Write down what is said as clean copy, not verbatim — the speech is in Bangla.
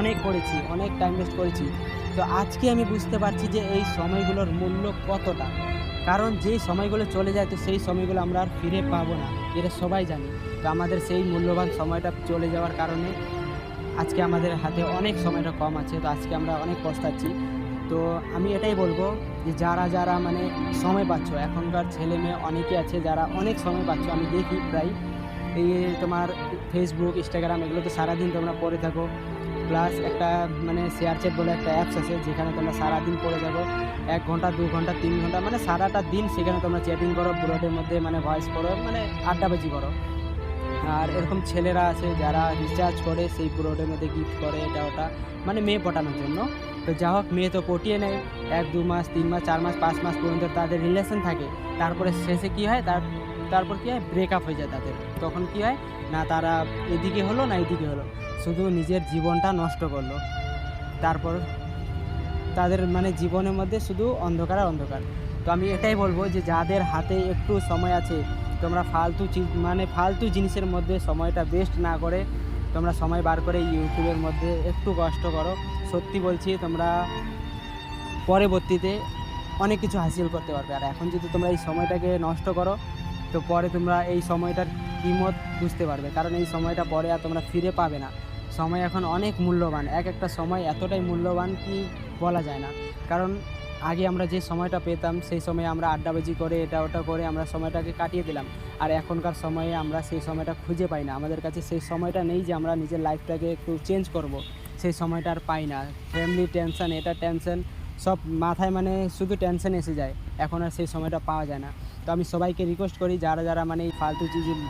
অনেক করেছি, অনেক টাইম ওয়েস্ট করেছি। তো আজকে আমি বুঝতে পারছি যে এই সময়গুলোর মূল্য কতটা। কারণ যেই সময়গুলো চলে যায় তো সেই সময়গুলো আমরা আর ফিরে পাবো না। এটা সবাই জানি। তো আমাদের সেই মূল্যবান সময়টা চলে যাওয়ার কারণে আজকে আমাদের হাতে অনেক সময়টা কম আছে। তো আজকে আমরা অনেক পস্তাচ্ছি। তো আমি এটাই বলব যে যারা মানে সময় পাচ্ছ, এখনকার ছেলেমেয়ে অনেকেই আছে যারা অনেক সময় পাচ্ছ। আমি দেখি প্রায় এই তোমার Facebook, Instagram এগুলোতে সারাদিন তোমরা পড়ে থাকো। প্লাস একটা মানে শেয়ার চ্যাট বলে একটা অ্যাপস আছে যেখানে তোমরা সারাদিন পড়ে থাকো। ১ ঘন্টা, ২ ঘন্টা, ৩ ঘন্টা মানে সারাটা দিন সেখানে তোমরা চ্যাটিং করো, বুলেটের মধ্যে মানে ভয়েস করো, মানে আড্ডাবাজি করো। আর এরকম ছেলেরা আছে যারা রিচার্জ করে সেই বুলেটের মধ্যে গিফট করে এটা ওটা, মানে মেয়ে পটানোর জন্য। তো যা হোক মেয়ে তো পটিয়ে নেয় ১-২ মাস, ৩ মাস, ৪ মাস, ৫ মাস পর্যন্ত তাদের রিলেশন থাকে। তারপরে শেষে কী হয় তারপর কী হয় ব্রেকআপ হয়ে যায় তাদের। তখন কী হয় না তারা এদিকে হলো না এদিকে হলো। শুধু নিজের জীবনটা নষ্ট করলো। তারপর তাদের মানে জীবনের মধ্যে শুধু অন্ধকার আর অন্ধকার। তো আমি এটাই বলব যে যাদের হাতে একটু সময় আছে, তোমরা ফালতু জিনিসের মধ্যে সময়টা ওয়েস্ট না করে তোমরা সময় বার করে ইউটিউবের মধ্যে একটু কষ্ট করো। সত্যি বলছি তোমরা পরবর্তীতে অনেক কিছু হাসিল করতে পারবে। আর এখন যদি তোমরা এই সময়টাকে নষ্ট করো তো পরে তোমরা এই সময়টার কিমত বুঝতে পারবে। কারণ এই সময়টা পরে আর তোমরা ফিরে পাবে না। সময় এখন অনেক মূল্যবান। একটা সময় এতটাই মূল্যবান কি বলা যায় না। কারণ আগে আমরা যে সময়টা পেতাম সেই সময়ে আমরা আড্ডাবাজি করে এটা ওটা করে আমরা সময়টাকে কাটিয়ে দিলাম। আর এখনকার সময়ে আমরা সেই সময়টা খুঁজে পাই না। আমাদের কাছে সেই সময়টা নেই যে আমরা নিজের লাইফটাকে একটু চেঞ্জ করব। সেই সময়টা আর পাই না। ফ্যামিলি টেনশন, এটা টেনশন সব মাথায় মানে শুধু টেনশন এসে যায়। এখন আর সেই সময়টা পাওয়া যায় না। তো আমি সবাইকে রিকোয়েস্ট করি যারা মানে এই ফালতু